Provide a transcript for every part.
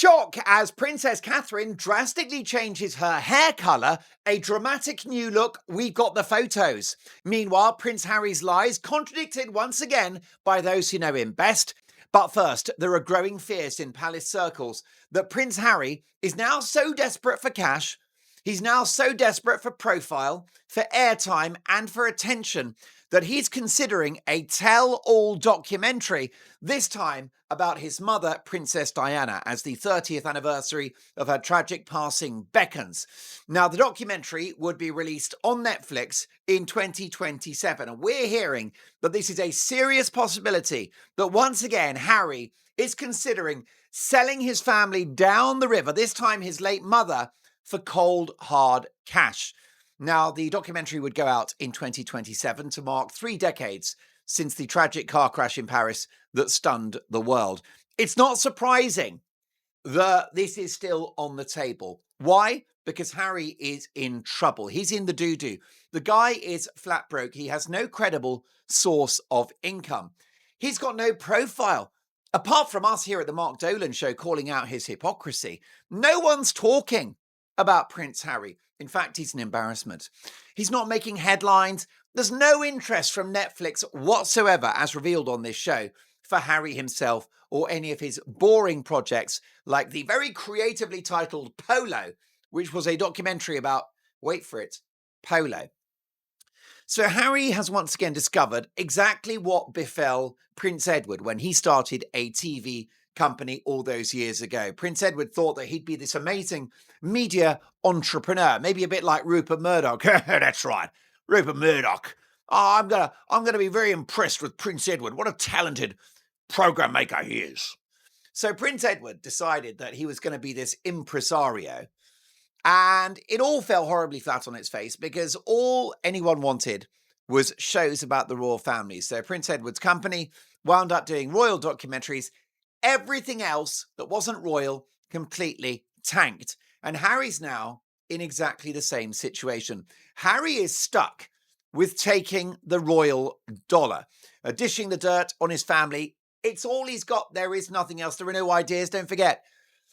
Shock as Princess Catherine drastically changes her hair colour, a dramatic new look, we've got the photos. Meanwhile, Prince Harry's lies contradicted once again by those who know him best. But first, there are growing fears in palace circles that Prince Harry is now so desperate for cash, he's now so desperate for profile, for airtime and for attention that he's considering a tell-all documentary, this time about his mother, Princess Diana, as the 30th anniversary of her tragic passing beckons. Now, the documentary would be released on Netflix in 2027, and we're hearing that this is a serious possibility that once again, Harry is considering selling his family down the river, this time his late mother, for cold, hard cash. Now, the documentary would go out in 2027 to mark 3 decades since the tragic car crash in Paris that stunned the world. It's not surprising that this is still on the table. Why? Because Harry is in trouble. He's in the doo-doo. The guy is flat broke. He has no credible source of income. He's got no profile. Apart from us here at the Mark Dolan Show calling out his hypocrisy, no one's talking about Prince Harry. In fact, he's an embarrassment. He's not making headlines. There's no interest from Netflix whatsoever, as revealed on this show, for Harry himself or any of his boring projects like the very creatively titled Polo, which was a documentary about, wait for it, polo. So Harry has once again discovered exactly what befell Prince Edward when he started a TV company all those years ago. Prince Edward thought that he'd be this amazing media entrepreneur, maybe a bit like Rupert Murdoch. That's right, Rupert Murdoch. Oh, I'm gonna be very impressed with Prince Edward. What a talented program maker he is. So Prince Edward decided that he was going to be this impresario, and it all fell horribly flat on its face because all anyone wanted was shows about the royal family. So Prince Edward's company wound up doing royal documentaries. Everything else that wasn't royal completely tanked. And Harry's now in exactly the same situation. Harry is stuck with taking the royal dollar, dishing the dirt on his family. It's all he's got. There is nothing else. There are no ideas. Don't forget,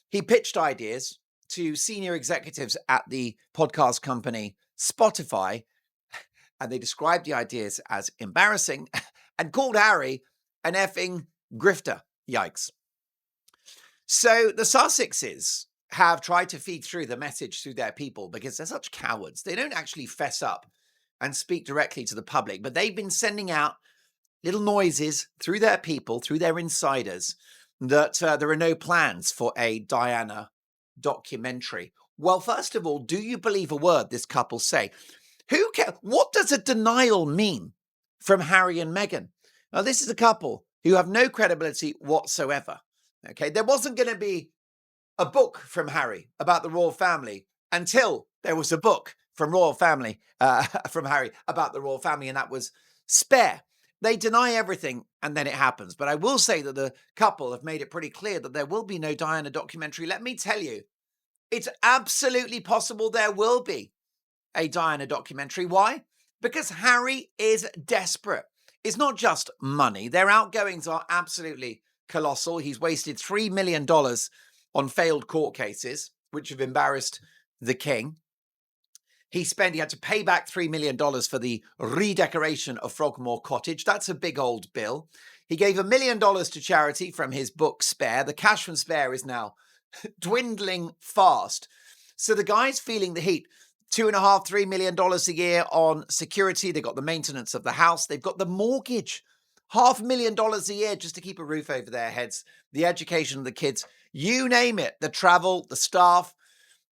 he pitched ideas to senior executives at the podcast company Spotify, and they described the ideas as embarrassing and called Harry an effing grifter. Yikes. So the Sussexes have tried to feed through the message through their people because they're such cowards. They don't actually fess up and speak directly to the public, but they've been sending out little noises through their people, through their insiders, that there are no plans for a Diana documentary. Well, first of all, do you believe a word this couple say? Who cares? What does a denial mean from Harry and Meghan? Now, this is a couple who have no credibility whatsoever. Okay, there wasn't going to be a book from Harry about the royal family until there was a book from from Harry about the royal family, and that was Spare. They deny everything, and then it happens. But I will say that the couple have made it pretty clear that there will be no Diana documentary. Let me tell you, it's absolutely possible there will be a Diana documentary. Why? Because Harry is desperate. It's not just money. Their outgoings are absolutely colossal. He's wasted $3 million on failed court cases, which have embarrassed the king. He had to pay back $3 million for the redecoration of Frogmore Cottage. That's a big old bill. He gave $1 million to charity from his book Spare. The cash from Spare is now dwindling fast. So the guy's feeling the heat. $2.5, $3 million a year on security. They've got the maintenance of the house. They've got the mortgage. $500,000 a year just to keep a roof over their heads. The education of the kids. You name it. The travel, the staff.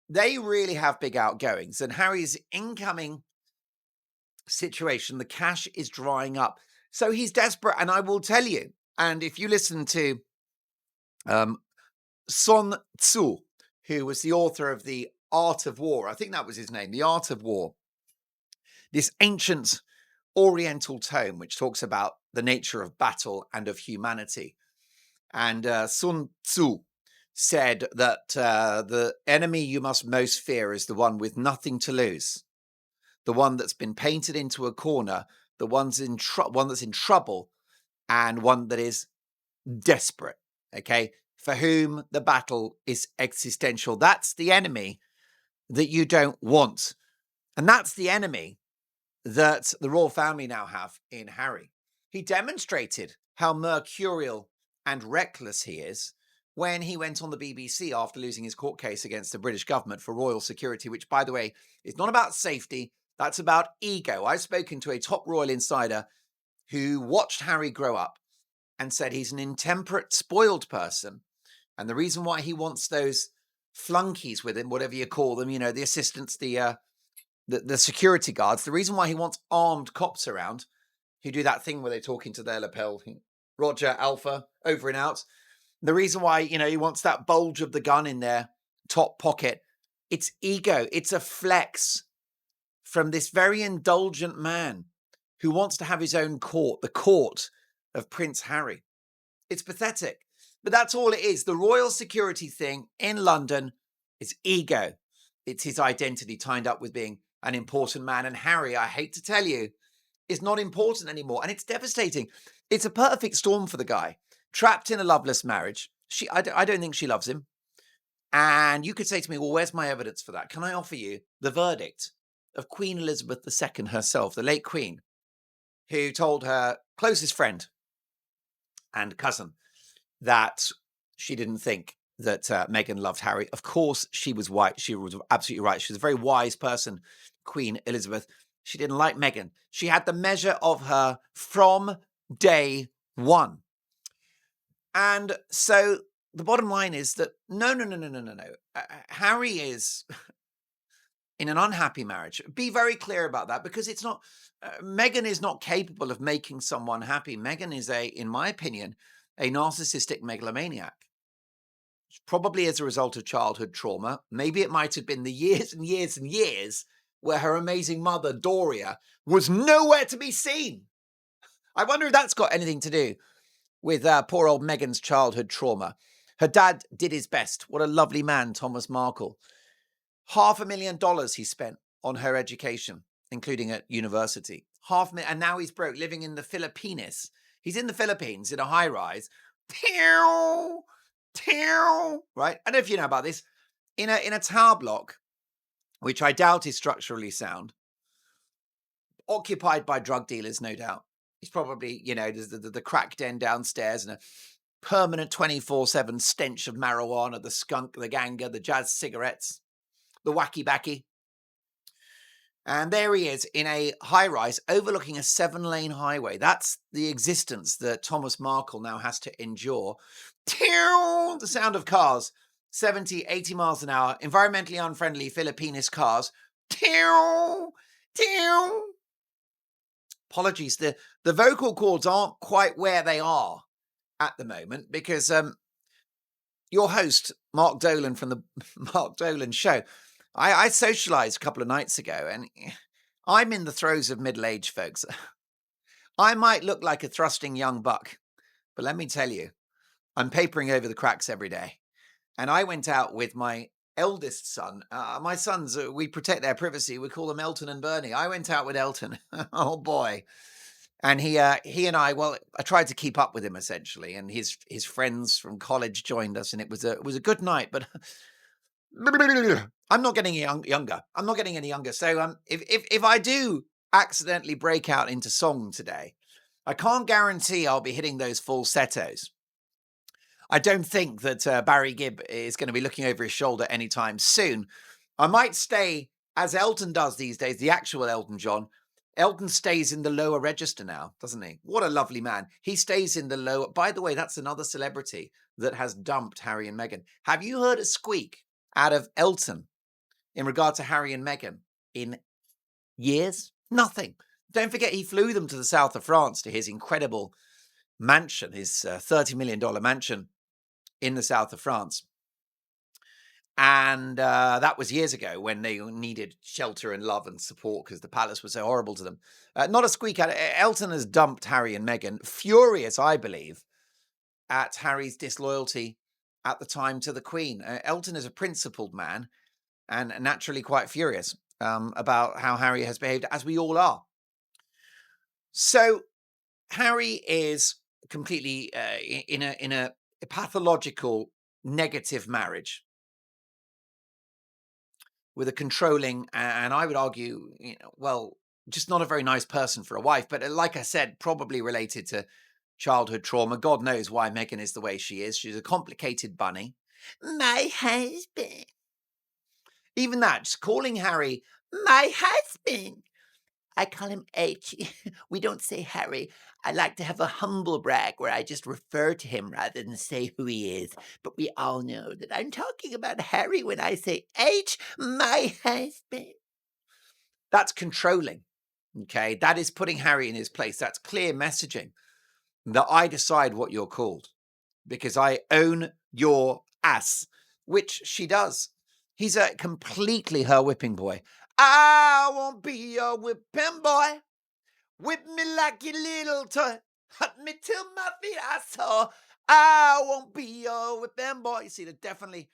They really have big outgoings. And Harry's incoming situation, the cash is drying up. So he's desperate. And I will tell you, and if you listen to Sun Tzu, who was the author of The Art of War, I think that was his name, The Art of War, this ancient Oriental tome which talks about the nature of battle and of humanity. And Sun Tzu said that the enemy you must most fear is the one with nothing to lose, the one that's been painted into a corner, the one that's in trouble, and one that is desperate. Okay, for whom the battle is existential. That's the enemy that you don't want. And that's the enemy that the royal family now have in Harry. He demonstrated how mercurial and reckless he is when he went on the BBC after losing his court case against the British government for royal security, which, by the way, is not about safety, that's about ego. I've spoken to a top royal insider who watched Harry grow up and said he's an intemperate, spoiled person. And the reason why he wants those flunkies with him, whatever you call them, the assistants, the security guards, the reason why he wants armed cops around who do that thing where they talk into their lapel, Roger, Alpha, over and out. The reason why, he wants that bulge of the gun in their top pocket, it's ego. It's a flex from this very indulgent man who wants to have his own court, the court of Prince Harry. It's pathetic, but that's all it is. The royal security thing in London is ego. It's his identity tied up with being an important man. And Harry, I hate to tell you, is not important anymore. And it's devastating. It's a perfect storm for the guy. Trapped in a loveless marriage. I don't think she loves him. And you could say to me, well, where's my evidence for that? Can I offer you the verdict of Queen Elizabeth II herself, the late Queen, who told her closest friend and cousin that she didn't think that Meghan loved Harry. Of course, she was white. She was absolutely right. She was a very wise person, Queen Elizabeth. She didn't like Meghan. She had the measure of her from day one. And so the bottom line is that no. Harry is in an unhappy marriage. Be very clear about that, because it's not, Meghan is not capable of making someone happy. Meghan is in my opinion, a narcissistic megalomaniac. Probably as a result of childhood trauma. Maybe it might have been the years and years and years where her amazing mother, Doria, was nowhere to be seen. I wonder if that's got anything to do with poor old Meghan's childhood trauma. Her dad did his best. What a lovely man, Thomas Markle. $500,000 he spent on her education, including at university. And now he's broke, living in the Philippines. He's in the Philippines in a high rise. Right? I don't know if you know about this. In a tower block, which I doubt is structurally sound, occupied by drug dealers, no doubt. He's probably, there's the crack den downstairs and a permanent 24/7 stench of marijuana, the skunk, the ganga, the jazz cigarettes, the wacky backy. And there he is in a high-rise overlooking a 7-lane highway. That's the existence that Thomas Markle now has to endure. The sound of cars, 70, 80 miles an hour, environmentally unfriendly Filipinist cars. Apologies, the vocal cords aren't quite where they are at the moment, because your host, Mark Dolan from the Mark Dolan Show, I socialized a couple of nights ago, and I'm in the throes of middle age, folks. I might look like a thrusting young buck, but let me tell you, I'm papering over the cracks every day. And I went out with my eldest son. My sons, we protect their privacy. We call them Elton and Bernie. I went out with Elton. Oh boy. And he and I tried to keep up with him essentially. And his friends from college joined us, and it was a good night, but I'm not getting younger. I'm not getting any younger. So if I do accidentally break out into song today, I can't guarantee I'll be hitting those falsettos. I don't think that Barry Gibb is going to be looking over his shoulder anytime soon. I might stay, as Elton does these days, the actual Elton John. Elton stays in the lower register now, doesn't he? What a lovely man. He stays in the lower. By the way, that's another celebrity that has dumped Harry and Meghan. Have you heard a squeak out of Elton in regard to Harry and Meghan in years? Nothing. Don't forget, he flew them to the south of France to his incredible mansion, his $30 million mansion in the south of France. And that was years ago when they needed shelter and love and support because the palace was so horrible to them. Not a squeak out. Elton has dumped Harry and Meghan, furious, I believe, at Harry's disloyalty at the time to the Queen. Elton is a principled man and naturally quite furious about how Harry has behaved, as we all are. So Harry is completely in a pathological negative marriage with a controlling, and I would argue, well, just not a very nice person for a wife. But like I said, probably related to childhood trauma. God knows why Meghan is the way she is. She's a complicated bunny. My husband. Even that, just calling Harry my husband. I call him H. We don't say Harry. I like to have a humble brag where I just refer to him rather than say who he is. But we all know that I'm talking about Harry when I say H, my husband. That's controlling. Okay, that is putting Harry in his place. That's clear messaging that I decide what you're called because I own your ass, which she does. He's a completely her whipping boy. I won't be your whipping boy. Whip me like a little toy. Hut me till my feet are sore. I won't be your whipping boy. You see, there's definitely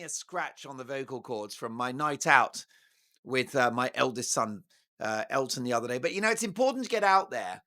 a scratch on the vocal cords from my night out with my eldest son, Elton, the other day. But, it's important to get out there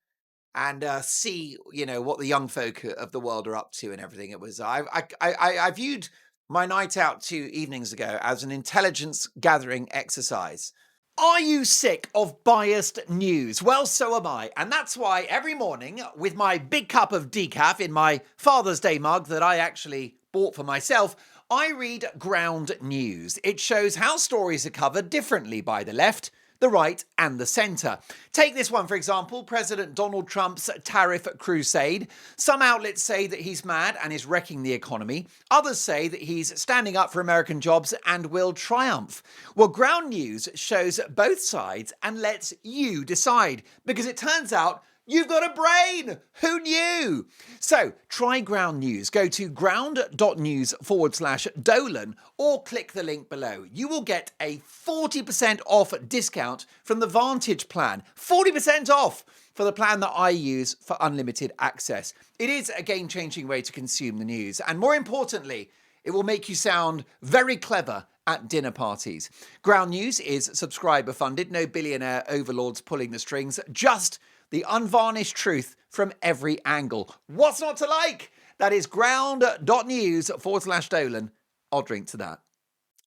and see, what the young folk of the world are up to and everything. It was, I viewed my night out 2 evenings ago as an intelligence gathering exercise. Are you sick of biased news? Well, so am I. And that's why every morning, with my big cup of decaf in my Father's Day mug that I actually bought for myself, I read Ground News. It shows how stories are covered differently by the left, the right, and the centre. Take this one, for example, President Donald Trump's tariff crusade. Some outlets say that he's mad and is wrecking the economy. Others say that he's standing up for American jobs and will triumph. Well, Ground News shows both sides and lets you decide, because it turns out you've got a brain! Who knew? So try Ground News. Go to ground.news/Dolan or click the link below. You will get a 40% off discount from the Vantage plan. 40% off for the plan that I use for unlimited access. It is a game-changing way to consume the news. And more importantly, it will make you sound very clever at dinner parties. Ground News is subscriber funded. No billionaire overlords pulling the strings. Just the unvarnished truth from every angle. What's not to like? That is ground.news/Dolan. I'll drink to that.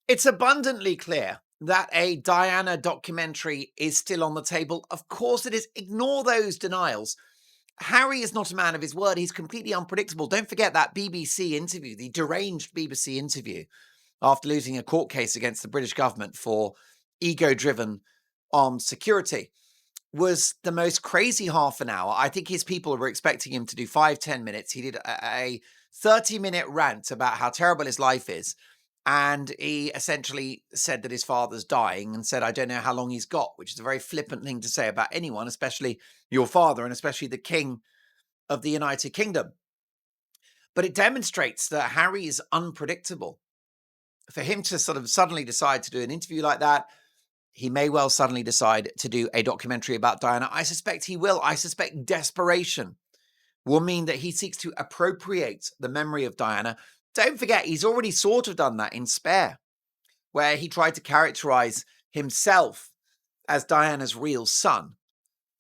It's abundantly clear that a Diana documentary is still on the table. Of course it is. Ignore those denials. Harry is not a man of his word. He's completely unpredictable. Don't forget that BBC interview, the deranged BBC interview, after losing a court case against the British government for ego-driven armed security, was the most crazy half an hour. I think his people were expecting him to do 5-10 minutes. He did a 30-minute rant about how terrible his life is. And he essentially said that his father's dying and said, I don't know how long he's got, which is a very flippant thing to say about anyone, especially your father and especially the King of the United Kingdom. But it demonstrates that Harry is unpredictable. For him to sort of suddenly decide to do an interview like that, he may well suddenly decide to do a documentary about Diana. I suspect he will. I suspect Desperation will mean that he seeks to appropriate the memory of Diana. Don't forget, he's already sort of done that in Spare, where he tried to characterize himself as Diana's real son,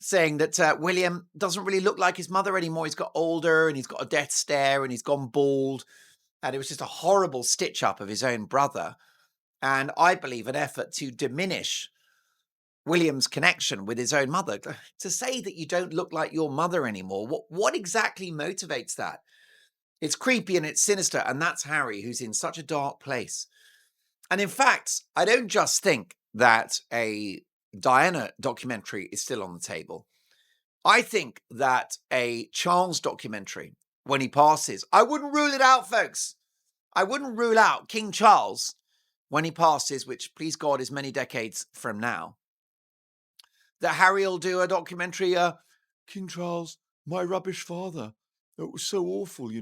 saying that William doesn't really look like his mother anymore. He's got older and he's got a death stare and he's gone bald. And it was just a horrible stitch-up of his own brother. And I believe an effort to diminish William's connection with his own mother. To say that you don't look like your mother anymore, what exactly motivates that? It's creepy and it's sinister, and that's Harry, who's in such a dark place. And in fact, I don't just think that a Diana documentary is still on the table. I think that a Charles documentary, when he passes, I wouldn't rule it out, folks. I wouldn't rule out King Charles when he passes, which, please God, is many decades from now, that Harry will do a documentary, King Charles, my rubbish father. It was so awful, He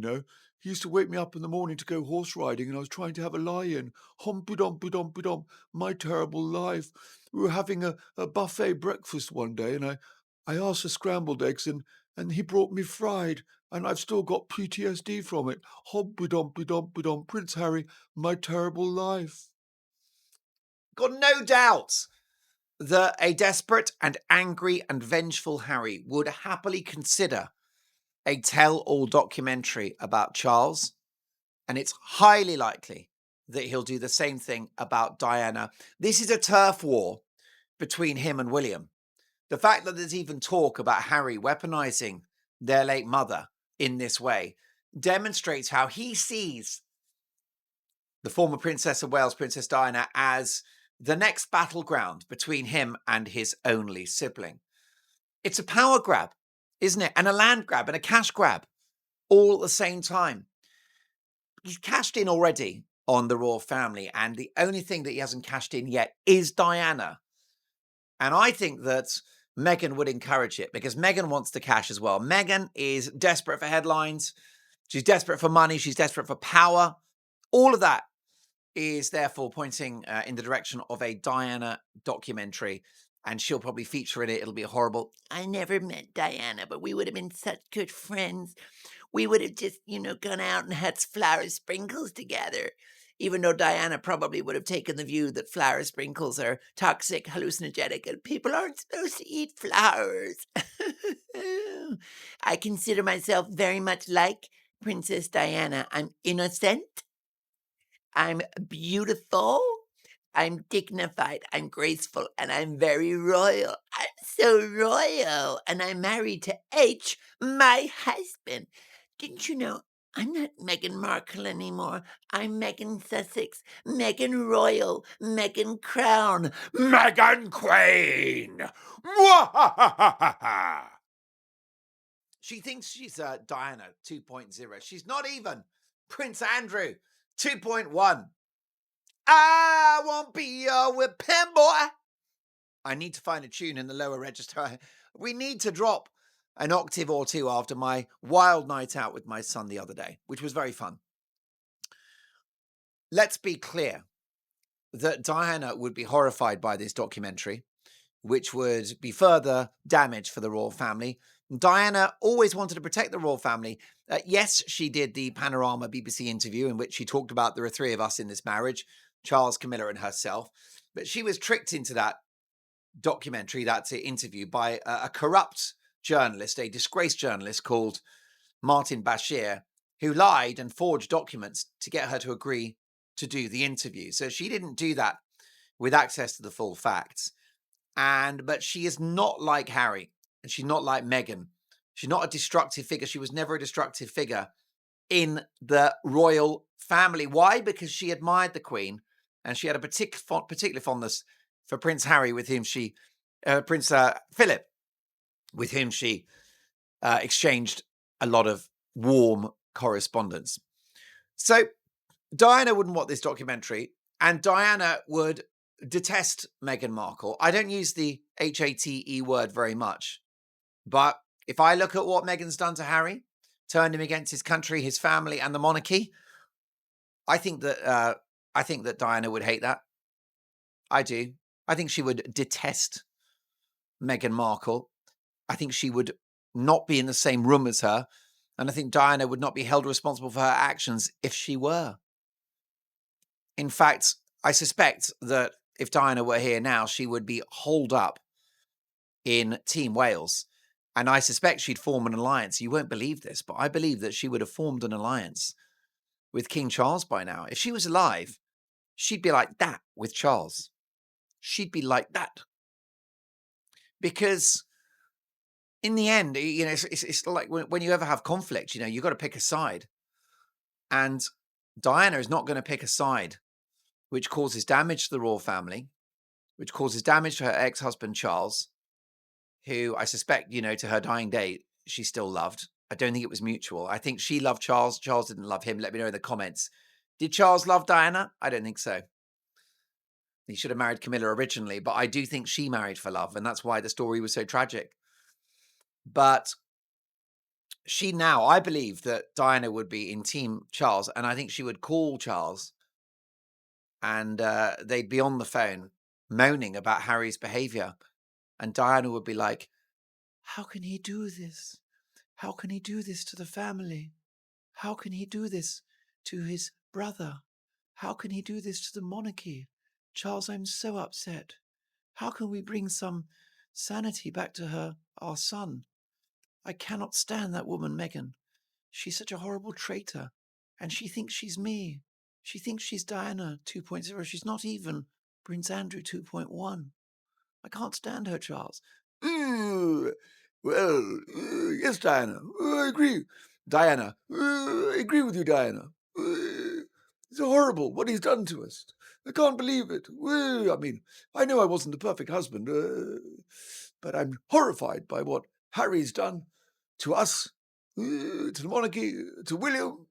used to wake me up in the morning to go horse riding and I was trying to have a lie-in. Humpy-dumpy-dumpy-dump, my terrible life. We were having a buffet breakfast one day and I asked for scrambled eggs and he brought me fried and I've still got PTSD from it. Humpy-dumpy-dumpy-dump, Prince Harry, my terrible life. Got no doubt that a desperate and angry and vengeful Harry would happily consider a tell-all documentary about Charles. And it's highly likely that he'll do the same thing about Diana. This is a turf war between him and William. The fact that there's even talk about Harry weaponizing their late mother in this way demonstrates how he sees the former Princess of Wales, Princess Diana, as the next battleground between him and his only sibling. It's a power grab, isn't it? And a land grab and a cash grab all at the same time. He's cashed in already on the royal family, and the only thing that he hasn't cashed in yet is Diana. And I think that Meghan would encourage it because Meghan wants the cash as well. Meghan is desperate for headlines. She's desperate for money. She's desperate for power. All of that is therefore pointing in the direction of a Diana documentary, and she'll probably feature in it. It'll be horrible. I never met Diana, but we would have been such good friends. We would have just, gone out and had flower sprinkles together. Even though Diana probably would have taken the view that flower sprinkles are toxic, hallucinogenic, and people aren't supposed to eat flowers. I consider myself very much like Princess Diana. I'm innocent. I'm beautiful. I'm dignified. I'm graceful. And I'm very royal. I'm so royal. And I'm married to H, my husband. Didn't you know I'm not Meghan Markle anymore? I'm Meghan Sussex, Meghan Royal, Meghan Crown, Meghan Queen. She thinks she's Diana 2.0. She's not even Prince Andrew 2.1. I won't be your whipping boy. I need to find a tune in the lower register. We need to drop an octave or two after my wild night out with my son the other day, which was very fun. Let's be clear that Diana would be horrified by this documentary, which would be further damage for the royal family. Diana always wanted to protect the royal family. Yes, she did the Panorama BBC interview in which she talked about there are three of us in this marriage, Charles, Camilla, and herself. But she was tricked into that documentary, that interview, by a corrupt journalist, a disgraced journalist called Martin Bashir, who lied and forged documents to get her to agree to do the interview. So she didn't do that with access to the full facts. But she is not like Harry, and she's not like Meghan. She's not a destructive figure. She was never a destructive figure in the royal family. Why? Because she admired the Queen, and she had a particular fondness for Prince Harry, with whom she, Prince Philip, with whom she exchanged a lot of warm correspondence. So Diana wouldn't want this documentary, and Diana would detest Meghan Markle. I don't use the HATE word very much, but if I look at what Meghan's done to Harry, turned him against his country, his family, and the monarchy, I think that Diana would hate that. I do. I think she would detest Meghan Markle. I think she would not be in the same room as her, and I think Diana would not be held responsible for her actions if she were. In fact, I suspect that if Diana were here now, she would be holed up in Team Wales. And I suspect she'd form an alliance. You won't believe this, but I believe that she would have formed an alliance with King Charles by now. If she was alive, she'd be like that with Charles. She'd be like that. Because in the end, it's like when you ever have conflict, you've got to pick a side. And Diana is not going to pick a side which causes damage to the royal family, which causes damage to her ex-husband, Charles, who I suspect, to her dying day, she still loved. I don't think it was mutual. I think she loved Charles. Charles didn't love him. Let me know in the comments. Did Charles love Diana? I don't think so. He should have married Camilla originally, but I do think she married for love, and that's why the story was so tragic. But I believe that Diana would be in Team Charles, and I think she would call Charles, and they'd be on the phone moaning about Harry's behavior. And Diana would be like, how can he do this? How can he do this to the family? How can he do this to his brother? How can he do this to the monarchy? Charles, I'm so upset. How can we bring some sanity back to our son? I cannot stand that woman, Meghan. She's such a horrible traitor. And she thinks she's me. She thinks she's Diana 2.0. She's not even Prince Andrew 2.1. I can't stand her, Charles. Yes, Diana. I agree. Diana. I agree with you, Diana. It's horrible what he's done to us. I can't believe it. I mean, I know I wasn't a perfect husband, but I'm horrified by what Harry's done to us, to the monarchy, to William.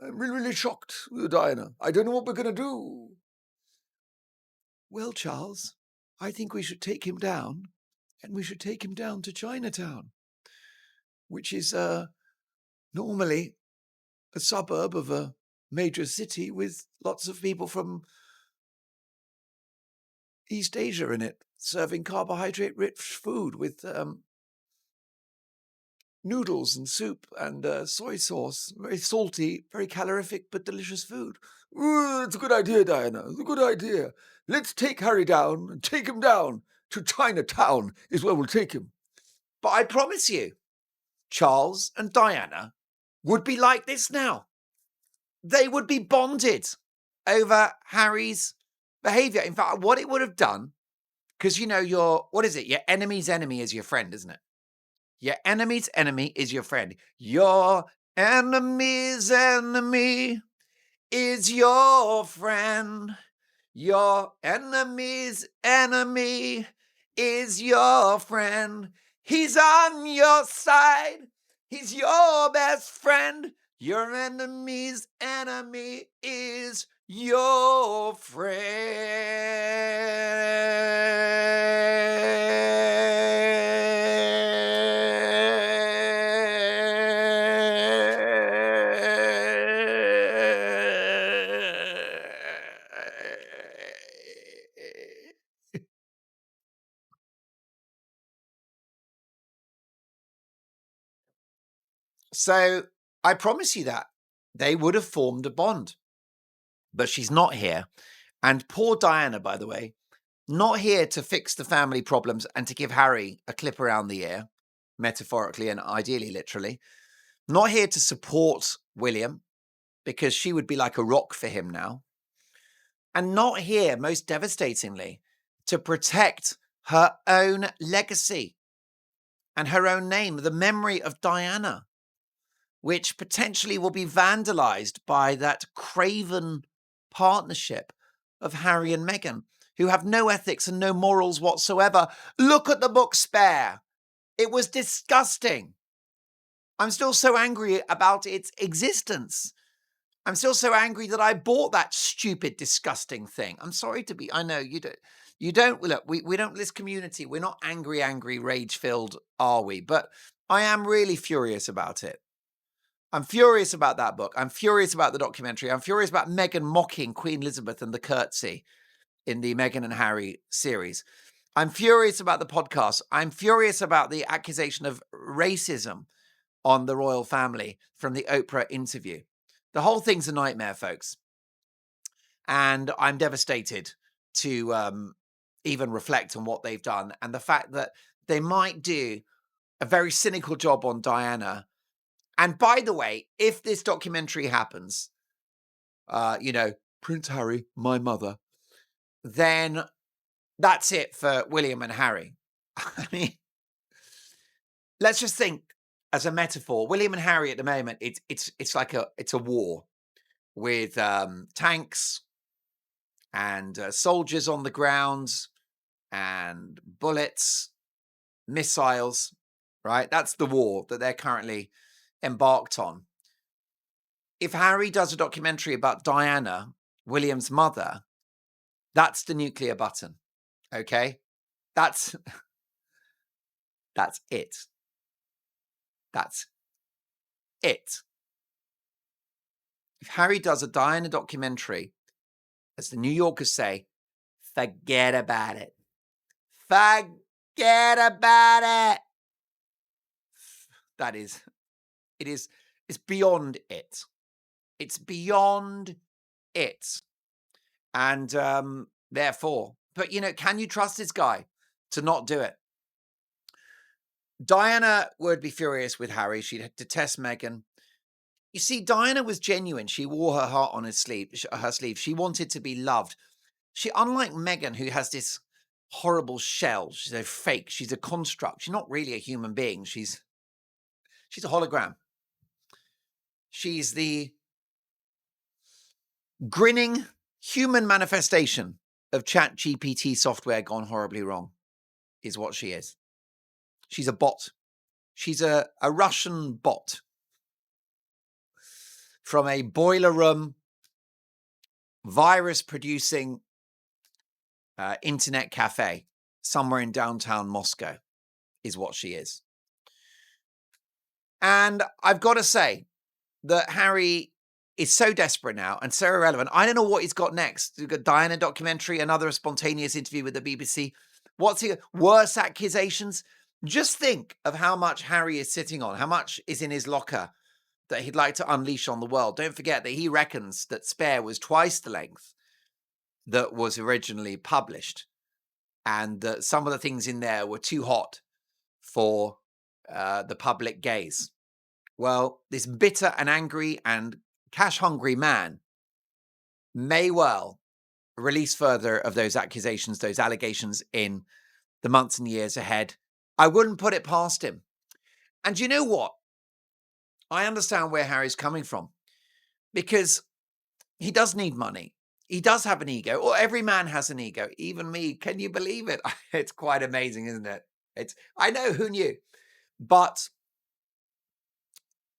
I'm really, really shocked, Diana. I don't know what we're going to do. Well, Charles, I think we should take him down, and we should take him down to Chinatown, which is normally a suburb of a major city with lots of people from East Asia in it, serving carbohydrate-rich food with noodles and soup and soy sauce. Very salty, very calorific, but delicious food. It's a good idea, Diana. It's a good idea. Let's take Harry down and take him down to Chinatown is where we'll take him. But I promise you, Charles and Diana would be like this now. They would be bonded over Harry's behavior. In fact, what it would have done, because your enemy's enemy is your friend, isn't it? Your enemy's enemy is your friend. Your enemy's enemy is your friend. Your enemy's enemy is your friend. He's on your side. He's your best friend. Your enemy's enemy is your friend. So I promise you that they would have formed a bond, but she's not here. And poor Diana, by the way, not here to fix the family problems and to give Harry a clip around the ear, metaphorically and ideally literally. Not here to support William, because she would be like a rock for him now. And not here, most devastatingly, to protect her own legacy and her own name, the memory of Diana, which potentially will be vandalized by that craven partnership of Harry and Meghan, who have no ethics and no morals whatsoever. Look at the book Spare. It was disgusting. I'm still so angry about its existence. I'm still so angry that I bought that stupid, disgusting thing. I'm sorry to be, I know you don't, look, we don't, this community, we're not angry, rage-filled, are we? But I am really furious about it. I'm furious about that book. I'm furious about the documentary. I'm furious about Meghan mocking Queen Elizabeth and the curtsy in the Meghan and Harry series. I'm furious about the podcast. I'm furious about the accusation of racism on the royal family from the Oprah interview. The whole thing's a nightmare, folks. And I'm devastated to even reflect on what they've done and the fact that they might do a very cynical job on Diana. And by the way, if this documentary happens, Prince Harry, my mother, then that's it for William and Harry. I mean, let's just think as a metaphor. William and Harry at the moment, it's like a war with tanks and soldiers on the ground and bullets, missiles, right? That's the war that they're currently embarked on. If Harry does a documentary about Diana, William's mother, that's the nuclear button. Okay? That's it. That's it. If Harry does a Diana documentary, as the New Yorkers say, forget about it. Forget about it. It's beyond it. It's beyond it. And therefore, but can you trust this guy to not do it? Diana would be furious with Harry. She'd detest Meghan. You see, Diana was genuine. She wore her heart on her sleeve. She wanted to be loved. She, unlike Meghan, who has this horrible shell. She's a fake. She's a construct. She's not really a human being. She's a hologram. She's the grinning human manifestation of ChatGPT software gone horribly wrong, is what she is. She's a bot. She's a Russian bot from a boiler room, virus-producing internet cafe somewhere in downtown Moscow, is what she is. And I've got to say that Harry is so desperate now and so irrelevant. I don't know what he's got next. We've got Diana documentary, another spontaneous interview with the BBC. What's he? Worse accusations? Just think of how much Harry is sitting on, how much is in his locker that he'd like to unleash on the world. Don't forget that he reckons that Spare was twice the length that was originally published, and that some of the things in there were too hot for the public gaze. Well, this bitter and angry and cash-hungry man may well release further of those accusations, those allegations in the months and years ahead. I wouldn't put it past him. And you know what? I understand where Harry's coming from, because he does need money. He does have an ego, or every man has an ego, even me. Can you believe it? It's quite amazing, isn't it? I know, who knew? But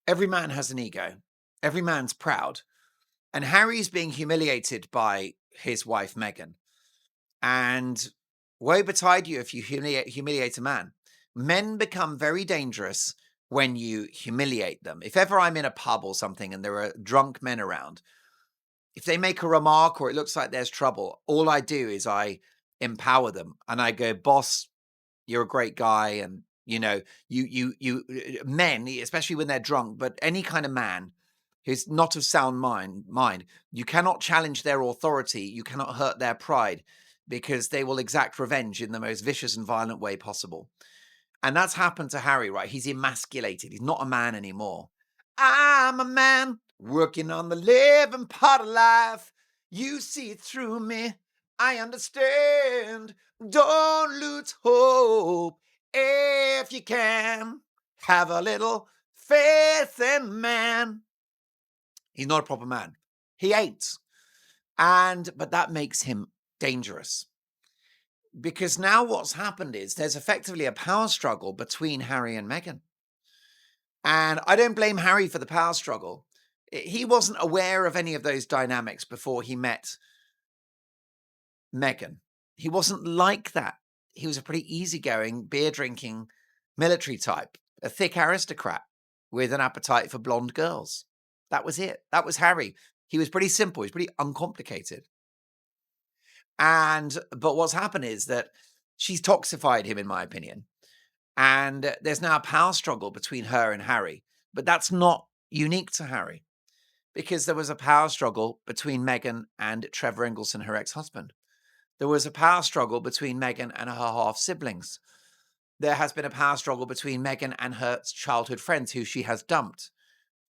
every man has an ego. Every man's proud. And Harry's being humiliated by his wife, Meghan. And woe betide you if you humiliate a man. Men become very dangerous when you humiliate them. If ever I'm in a pub or something and there are drunk men around, if they make a remark or it looks like there's trouble, all I do is I empower them and I go, boss, you're a great guy. And, you men, especially when they're drunk, but any kind of man who's not of sound mind, you cannot challenge their authority. You cannot hurt their pride, because they will exact revenge in the most vicious and violent way possible. And that's happened to Harry, right? He's emasculated. He's not a man anymore. I'm a man working on the living part of life. You see through me. I understand. Don't lose hope if you can. Have a little faith in man. He's not a proper man. He ain't. But that makes him dangerous. Because now what's happened is there's effectively a power struggle between Harry and Meghan. And I don't blame Harry for the power struggle. He wasn't aware of any of those dynamics before he met Meghan. He wasn't like that. He was a pretty easygoing, beer-drinking military type, a thick aristocrat with an appetite for blonde girls. That was it. That was Harry. He was pretty simple. He was pretty uncomplicated. But what's happened is that she's toxified him, in my opinion. And there's now a power struggle between her and Harry. But that's not unique to Harry, because there was a power struggle between Meghan and Trevor Ingleston, her ex-husband. There was a power struggle between Meghan and her half-siblings. There has been a power struggle between Meghan and her childhood friends who she has dumped.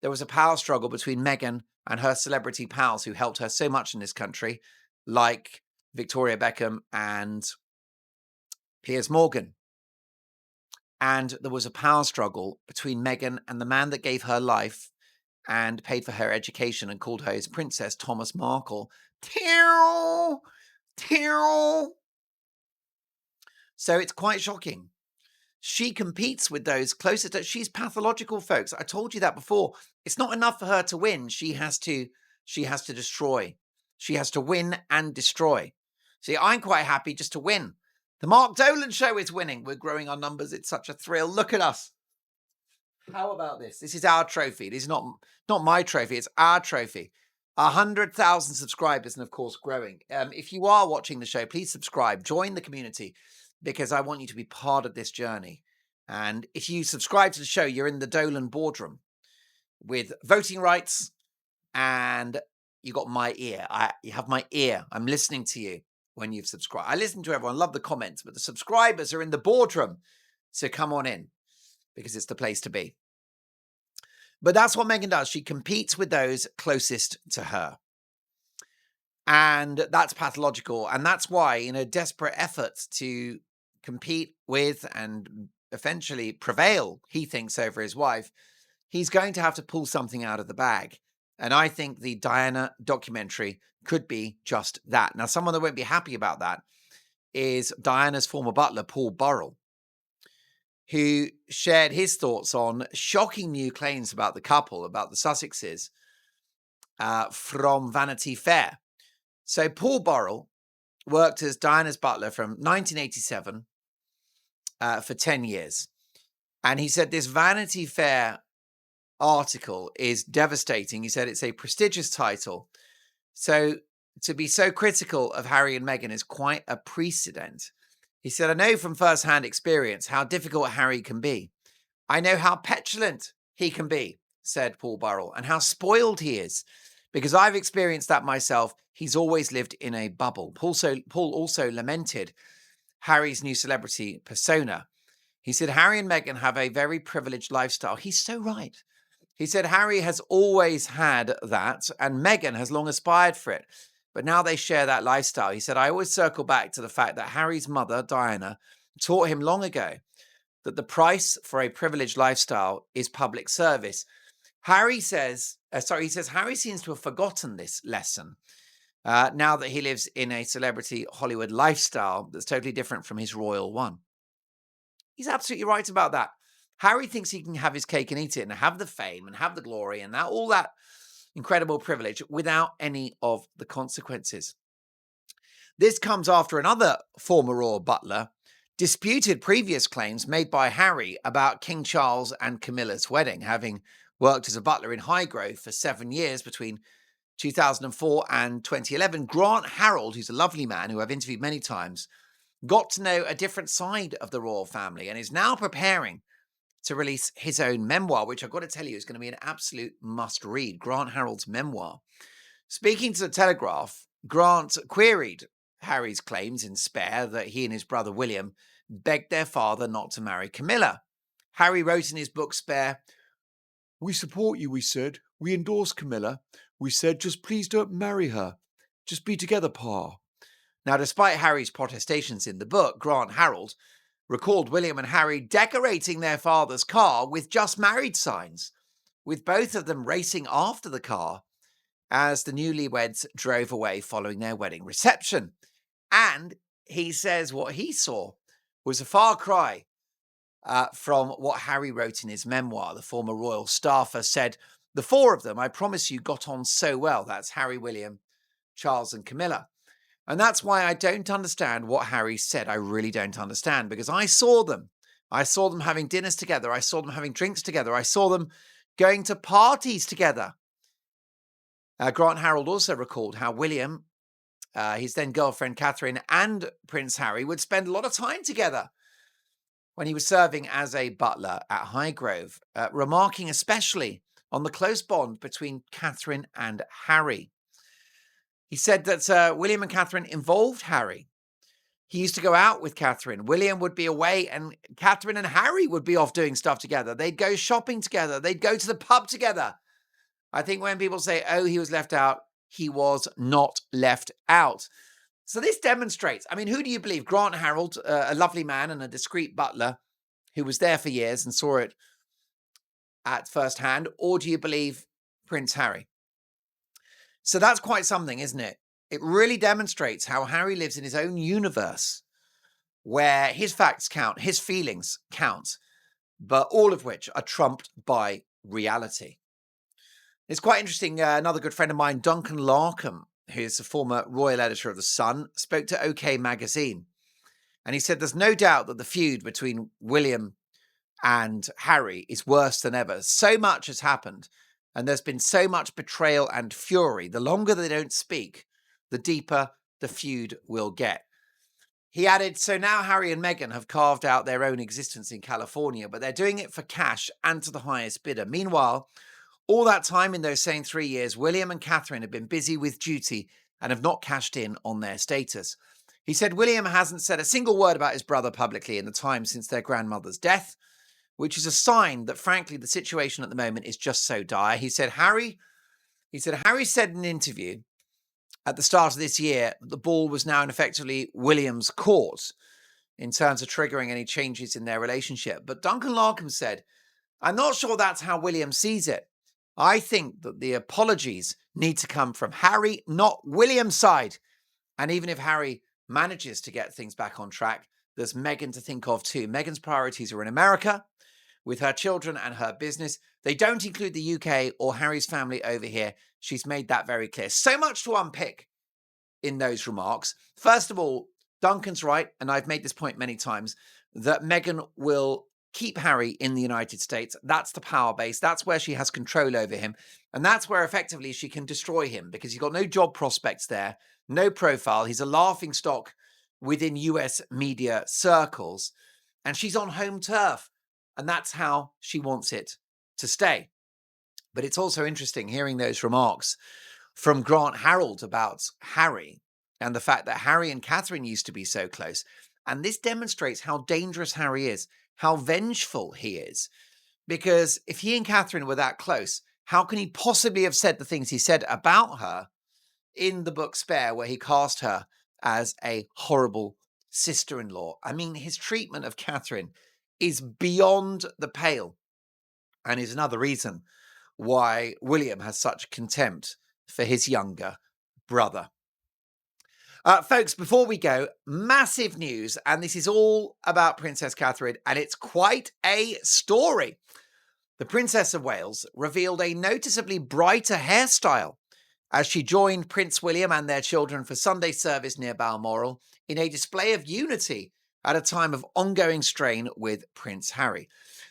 There was a power struggle between Meghan and her celebrity pals who helped her so much in this country, like Victoria Beckham and Piers Morgan. And there was a power struggle between Meghan and the man that gave her life and paid for her education and called her his princess, Thomas Markle. So it's quite shocking. She competes with those closest to, she's pathological, folks. I told you that before. It's not enough for her to win. She has to destroy. She has to win and destroy. See, I'm quite happy just to win. The Mark Dolan show is winning. We're growing our numbers. It's such a thrill. Look at us. How about this? This is our trophy. This is not my trophy. It's our trophy. 100,000 subscribers and, of course, growing. If you are watching the show, please subscribe. Join the community, because I want you to be part of this journey. And if you subscribe to the show, you're in the Dolan boardroom with voting rights, and you got my ear. You have my ear. I'm listening to you when you've subscribed. I listen to everyone, love the comments, but the subscribers are in the boardroom. So come on in, because it's the place to be. But that's what Meghan does. She competes with those closest to her. And that's pathological. And that's why, in a desperate effort to compete with and eventually prevail, he thinks, over his wife, he's going to have to pull something out of the bag. And I think the Diana documentary could be just that. Now, someone that won't be happy about that is Diana's former butler, Paul Burrell, who shared his thoughts on shocking new claims about the couple, about the Sussexes, from Vanity Fair. So Paul Burrell worked as Diana's butler from 1987 for 10 years. And he said this Vanity Fair article is devastating. He said it's a prestigious title. So to be so critical of Harry and Meghan is quite a precedent. He said, I know from first-hand experience how difficult Harry can be. I know how petulant he can be, said Paul Burrell, and how spoiled he is. Because I've experienced that myself. He's always lived in a bubble. Paul also lamented Harry's new celebrity persona. He said, Harry and Meghan have a very privileged lifestyle. He's so right. He said, Harry has always had that, and Meghan has long aspired for it. But now they share that lifestyle. He said, I always circle back to the fact that Harry's mother, Diana, taught him long ago that the price for a privileged lifestyle is public service. He says, Harry seems to have forgotten this lesson now that he lives in a celebrity Hollywood lifestyle that's totally different from his royal one. He's absolutely right about that. Harry thinks he can have his cake and eat it and have the fame and have the glory and all that incredible privilege without any of the consequences. This comes after another former royal butler disputed previous claims made by Harry about King Charles and Camilla's wedding, having worked as a butler in Highgrove for 7 years between 2004 and 2011. Grant Harold, who's a lovely man who I've interviewed many times, got to know a different side of the royal family and is now preparing to release his own memoir, which I've got to tell you is going to be an absolute must-read, Grant Harold's memoir. Speaking to the Telegraph, Grant queried Harry's claims in Spare that he and his brother William begged their father not to marry Camilla. Harry wrote in his book Spare, "We support you, we said. We endorse Camilla. We said, just please don't marry her. Just be together, Pa." Now, despite Harry's protestations in the book, Grant Harold recalled William and Harry decorating their father's car with just married signs, with both of them racing after the car as the newlyweds drove away following their wedding reception. And he says what he saw was a far cry from what Harry wrote in his memoir. The former royal staffer said, the four of them, I promise you, got on so well. That's Harry, William, Charles and Camilla. And that's why I don't understand what Harry said. I really don't understand, because I saw them. I saw them having dinners together. I saw them having drinks together. I saw them going to parties together. Grant Harold also recalled how William, his then girlfriend Catherine, and Prince Harry would spend a lot of time together when he was serving as a butler at Highgrove, remarking especially on the close bond between Catherine and Harry. He said that William and Catherine involved Harry. He used to go out with Catherine. William would be away and Catherine and Harry would be off doing stuff together. They'd go shopping together. They'd go to the pub together. I think when people say, oh, he was left out, he was not left out. So this demonstrates, who do you believe? Grant Harold, a lovely man and a discreet butler who was there for years and saw it at first hand, or do you believe Prince Harry? So that's quite something, isn't it? It really demonstrates how Harry lives in his own universe where his facts count, his feelings count, but all of which are trumped by reality. It's quite interesting. Another good friend of mine, Duncan Larkham, who's a former royal editor of The Sun, spoke to OK Magazine. And he said there's no doubt that the feud between William and Harry is worse than ever. So much has happened. And there's been so much betrayal and fury. The longer they don't speak, the deeper the feud will get. He added, so now Harry and Meghan have carved out their own existence in California, but they're doing it for cash and to the highest bidder. Meanwhile, all that time in those same 3 years, William and Catherine have been busy with duty and have not cashed in on their status. He said William hasn't said a single word about his brother publicly in the time since their grandmother's death. which is a sign that, frankly, the situation at the moment is just so dire. He said Harry said in an interview at the start of this year that the ball was now in effectively William's court in terms of triggering any changes in their relationship. But Duncan Larkham said, I'm not sure that's how William sees it. I think that the apologies need to come from Harry, not William's side. And even if Harry manages to get things back on track, there's Meghan to think of too. Meghan's priorities are in America with her children and her business. They don't include the UK or Harry's family over here. She's made that very clear. So much to unpick in those remarks. First of all, Duncan's right, and I've made this point many times, that Meghan will keep Harry in the United States. That's the power base. That's where she has control over him. And that's where effectively she can destroy him because he's got no job prospects there, no profile. He's a laughing stock within US media circles. And she's on home turf. And that's how she wants it to stay. But it's also interesting hearing those remarks from Grant Harold about Harry and the fact that Harry and Catherine used to be so close. And this demonstrates how dangerous Harry is, how vengeful he is. Because if he and Catherine were that close, how can he possibly have said the things he said about her in the book Spare, where he cast her as a horrible sister-in-law? I mean, his treatment of Catherine is beyond the pale and is another reason why William has such contempt for his younger brother. Folks, before we go, massive news, and this is all about Princess Catherine, and it's quite a story. The Princess of Wales revealed a noticeably brighter hairstyle as she joined Prince William and their children for Sunday service near Balmoral in a display of unity at a time of ongoing strain with Prince Harry.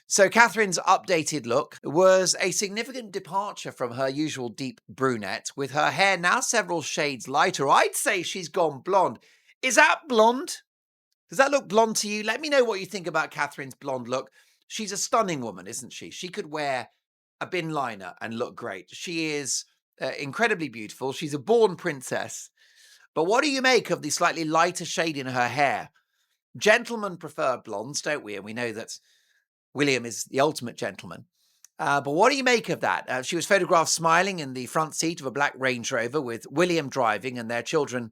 So Catherine's updated look was a significant departure from her usual deep brunette, with her hair now several shades lighter. I'd say she's gone blonde. Is that blonde? Does that look blonde to you? Let me know what you think about Catherine's blonde look. She's a stunning woman, isn't she? She could wear a bin liner and look great. She is incredibly beautiful. She's a born princess. But what do you make of the slightly lighter shade in her hair? Gentlemen prefer blondes, don't we? And we know that William is the ultimate gentleman. But what do you make of that? She was photographed smiling in the front seat of a black Range Rover with William driving and their children,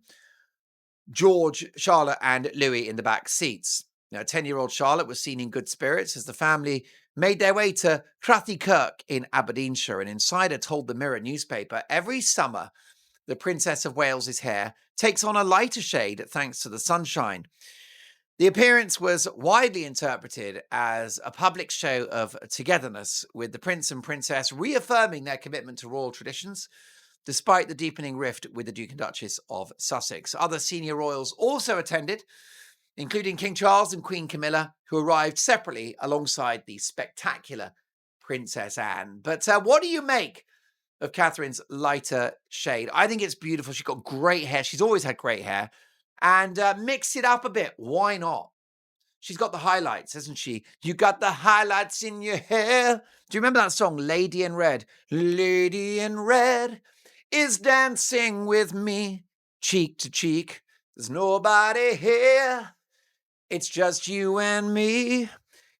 George, Charlotte and Louis in the back seats. Now, 10-year-old Charlotte was seen in good spirits as the family made their way to Crathy Kirk in Aberdeenshire. An insider told the Mirror newspaper, every summer, the Princess of Wales's hair takes on a lighter shade thanks to the sunshine. The appearance was widely interpreted as a public show of togetherness, with the Prince and Princess reaffirming their commitment to royal traditions, despite the deepening rift with the Duke and Duchess of Sussex. Other senior royals also attended, including King Charles and Queen Camilla, who arrived separately alongside the spectacular Princess Anne. But what do you make of Catherine's lighter shade? I think it's beautiful. She's got great hair. She's always had great hair. And mix it up a bit. Why not? She's got the highlights, hasn't she? You got the highlights in your hair. Do you remember that song, Lady in Red? Lady in Red is dancing with me, cheek to cheek. There's nobody here. It's just you and me.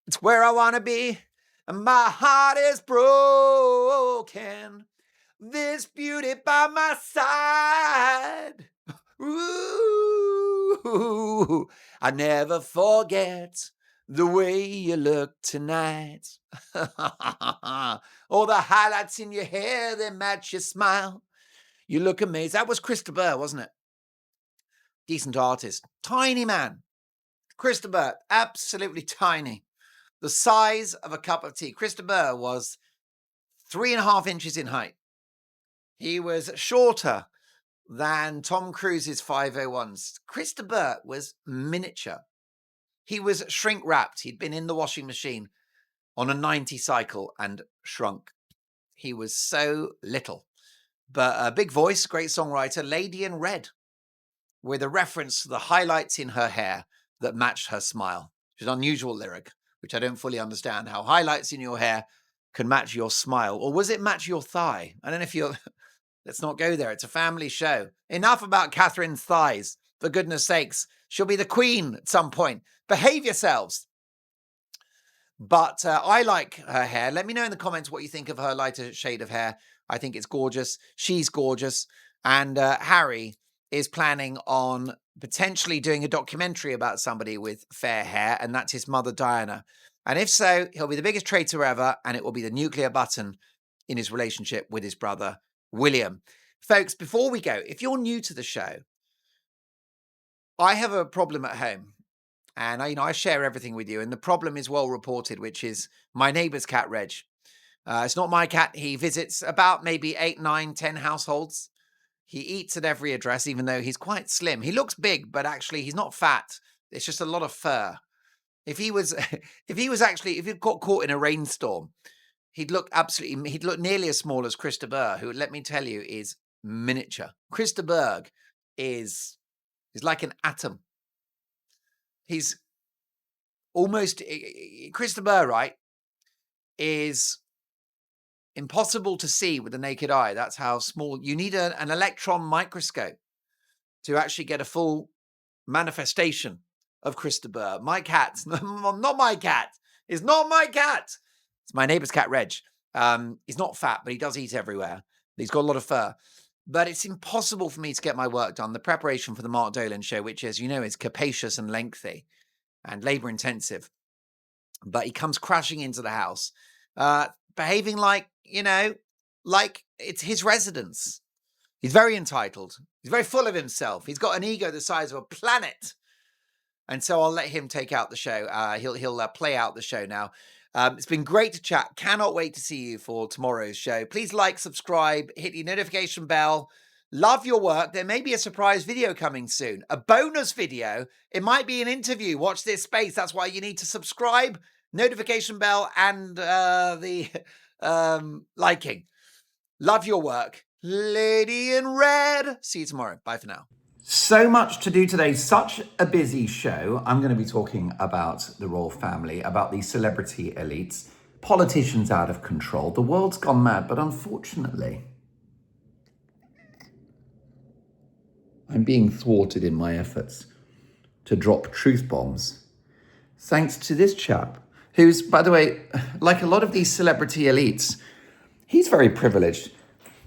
It's where I want to be. And my heart is broken. This beauty by my side. Ooh, I never forget the way you look tonight. All the highlights in your hair, they match your smile. You look amazing. That was Chris de Burgh, wasn't it? Decent artist. Tiny man. Chris de Burgh, absolutely tiny. The size of a cup of tea. Chris de Burgh was 3.5 inches in height. He was shorter than Tom Cruise's 501s. Chris de Burgh was miniature. He was shrink wrapped. He'd been in the washing machine on a 90 cycle and shrunk. He was so little. But a big voice, great songwriter, Lady in Red, with a reference to the highlights in her hair that matched her smile. It's an unusual lyric, which I don't fully understand, how highlights in your hair can match your smile. Or was it match your thigh? I don't know if you're... Let's not go there. It's a family show. Enough about Catherine's thighs. For goodness sakes, she'll be the queen at some point. Behave yourselves. But I like her hair. Let me know in the comments what you think of her lighter shade of hair. I think it's gorgeous. She's gorgeous. And Harry is planning on potentially doing a documentary about somebody with fair hair, and that's his mother, Diana. And if so, he'll be the biggest traitor ever, and it will be the nuclear button in his relationship with his brother, William. Folks, before we go, if you're new to the show, I have a problem at home. And I share everything with you. And the problem is well reported, which is my neighbor's cat, Reg. It's not my cat. He visits about maybe 8, 9, 10 households. He eats at every address, even though he's quite slim. He looks big, but actually he's not fat. It's just a lot of fur. If he got caught in a rainstorm, he'd look nearly as small as Chris de Burgh, who, let me tell you, is miniature. Chris de Burgh is like an atom. He's almost, Chris de Burgh, right, is impossible to see with the naked eye. That's how small. You need an electron microscope to actually get a full manifestation of Chris de Burgh. My cat, not my cat. It's not my cat. It's my neighbor's cat, Reg. He's not fat, but he does eat everywhere. He's got a lot of fur. But it's impossible for me to get my work done. The preparation for the Mark Dolan show, which, as you know, is capacious and lengthy and labor intensive. But he comes crashing into the house, behaving like it's his residence. He's very entitled. He's very full of himself. He's got an ego the size of a planet. And so I'll let him take out the show. He'll play out the show now. It's been great to chat. Cannot wait to see you for tomorrow's show. Please like, subscribe, hit the notification bell. Love your work. There may be a surprise video coming soon. A bonus video. It might be an interview. Watch this space. That's why you need to subscribe, notification bell, and the liking. Love your work. Lady in Red. See you tomorrow. Bye for now. So much to do today, such a busy show. I'm going to be talking about the royal family, about the celebrity elites, politicians out of control. The world's gone mad, but unfortunately, I'm being thwarted in my efforts to drop truth bombs, thanks to this chap, who's, by the way, like a lot of these celebrity elites, he's very privileged,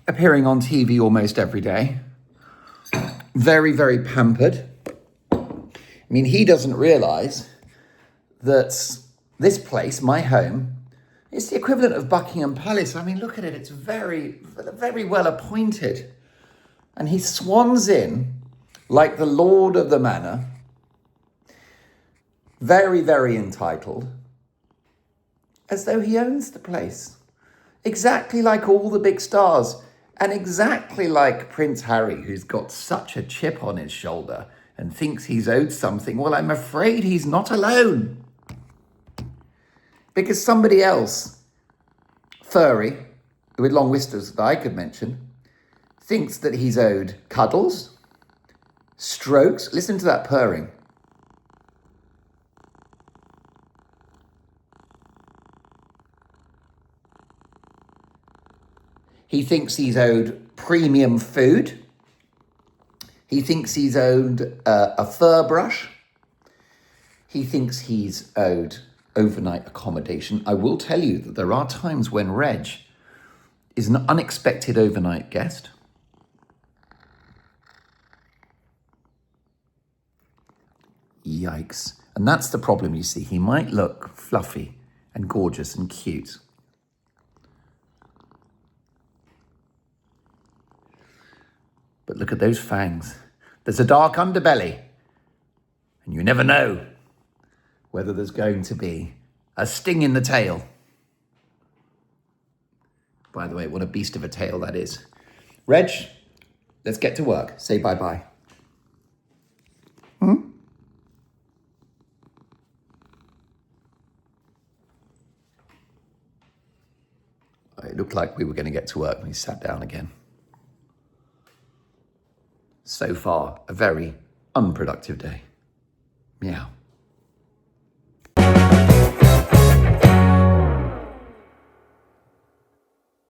appearing on TV almost every day. Very, very pampered. I mean, he doesn't realize that this place, my home, is the equivalent of Buckingham Palace. I mean, look at it. It's very, very well appointed. And he swans in like the lord of the manor, very, very entitled, as though he owns the place. Exactly like all the big stars. And exactly like Prince Harry, who's got such a chip on his shoulder and thinks he's owed something. Well, I'm afraid he's not alone. Because somebody else, furry, with long whiskers that I could mention, thinks that he's owed cuddles, strokes. Listen to that purring. He thinks he's owed premium food. He thinks he's owed a fur brush. He thinks he's owed overnight accommodation. I will tell you that there are times when Reg is an unexpected overnight guest. Yikes. And that's the problem, you see. He might look fluffy and gorgeous and cute, but look at those fangs. There's a dark underbelly. And you never know whether there's going to be a sting in the tail. By the way, what a beast of a tail that is. Reg, let's get to work. Say bye-bye. It looked like we were going to get to work when he sat down again. So far, a very unproductive day. Meow.